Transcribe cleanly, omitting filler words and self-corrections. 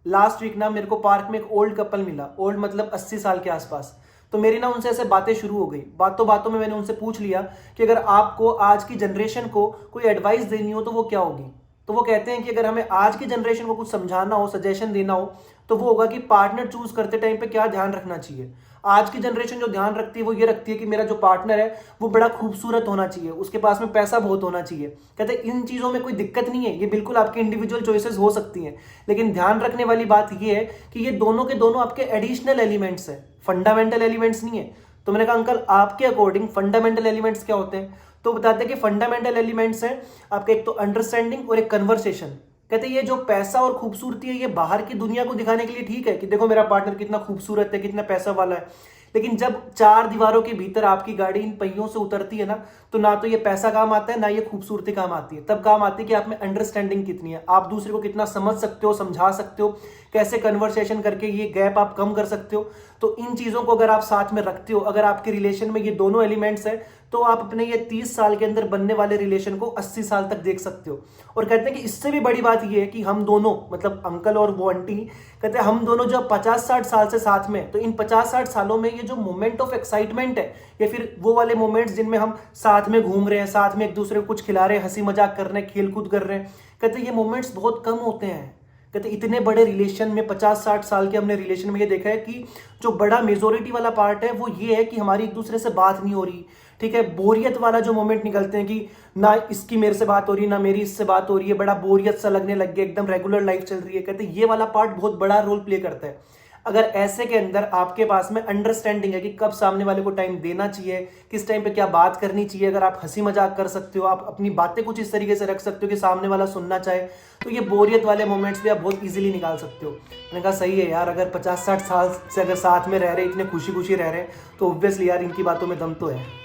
Last week ना मेरे को पार्क में एक ओल्ड कपल मिला, ओल्ड मतलब 80 साल के आसपास। तो मेरी ना उनसे ऐसे बातें शुरू हो गई। बातों बातों में मैंने उनसे पूछ लिया कि अगर आपको आज की जनरेशन को कोई एडवाइस देनी हो तो वो क्या होगी। तो वो कहते हैं कि अगर हमें आज की जनरेशन को कुछ समझाना हो, सजेशन देना हो, तो वो होगा कि पार्टनर चूज करते टाइम पे क्या ध्यान रखना चाहिए। आज की जनरेशन जो ध्यान रखती है वो ये रखती है कि मेरा जो पार्टनर है वो बड़ा खूबसूरत होना चाहिए, उसके पास में पैसा बहुत होना चाहिए। कहते हैं इन चीज़ों में कोई दिक्कत नहीं है, ये बिल्कुल आपकी इंडिविजुअल चॉइसेस हो सकती हैं, लेकिन ध्यान रखने वाली बात ये है कि ये दोनों के दोनों आपके एडिशनल एलिमेंट्स हैं, फंडामेंटल एलिमेंट्स नहीं है। तो मैंने कहा अंकल आपके अकॉर्डिंग फंडामेंटल एलिमेंट्स क्या होते हैं। तो बताते हैं कि फंडामेंटल एलिमेंट्स हैं आपके एक तो अंडरस्टैंडिंग और एक कन्वर्सेशन। कहते हैं ये जो पैसा और खूबसूरती है ये बाहर की दुनिया को दिखाने के लिए ठीक है कि देखो मेरा पार्टनर कितना खूबसूरत है, कितना पैसा वाला है, लेकिन जब चार दीवारों के भीतर आपकी गाड़ी इन पहियों से उतरती है ना, तो ना तो ये पैसा काम आता है ना ये खूबसूरती काम आती है। तब काम आती है कि आप में अंडरस्टैंडिंग कितनी है, आप दूसरे को कितना समझ सकते हो, समझा सकते हो, कैसे कन्वर्सेशन करके ये गैप आप कम कर सकते हो। तो इन चीज़ों को अगर आप साथ में रखते हो, अगर आपके रिलेशन में ये दोनों एलिमेंट्स हैं, तो आप अपने ये 30 साल के अंदर बनने वाले रिलेशन को 80 साल तक देख सकते हो। और कहते हैं कि इससे भी बड़ी बात ये है कि हम दोनों मतलब अंकल और वो आंटी, कहते हैं हम दोनों जब 50-60 साल से साथ में, तो इन 50-60 सालों में ये जो मोमेंट ऑफ एक्साइटमेंट है या फिर वो वाले मोमेंट्स जिनमें हम साथ में घूम रहे हैं, साथ में एक दूसरे को कुछ खिला रहे हैं, हंसी मजाक कर रहे हैं, खेल कूद कर रहे हैं, कहते हैं ये मोमेंट्स बहुत कम होते हैं। कहते इतने बड़े रिलेशन में 50-60 साल के हमने रिलेशन में ये देखा है कि जो बड़ा मेजोरिटी वाला पार्ट है वो ये है कि हमारी एक दूसरे से बात नहीं हो रही। ठीक है, बोरियत वाला जो मोमेंट निकलते हैं कि ना इसकी मेरे से बात हो रही ना मेरी इससे बात हो रही है, बड़ा बोरियत सा लगने लग गया, एकदम रेगुलर लाइफ चल रही है। कहते ये वाला पार्ट बहुत बड़ा रोल प्ले करता है। अगर ऐसे के अंदर आपके पास में अंडरस्टैंडिंग है कि कब सामने वाले को टाइम देना चाहिए, किस टाइम पे क्या बात करनी चाहिए, अगर आप हंसी मजाक कर सकते हो, आप अपनी बातें कुछ इस तरीके से रख सकते हो कि सामने वाला सुनना चाहे, तो ये बोरियत वाले मोमेंट्स भी आप बहुत इजीली निकाल सकते हो। मैंने कहा सही है यार, अगर 50-60 साल से अगर साथ में रह रहे, इतने खुशी खुशी रह रहे हैं, तो ऑब्वियसली यार इनकी बातों में दम तो है।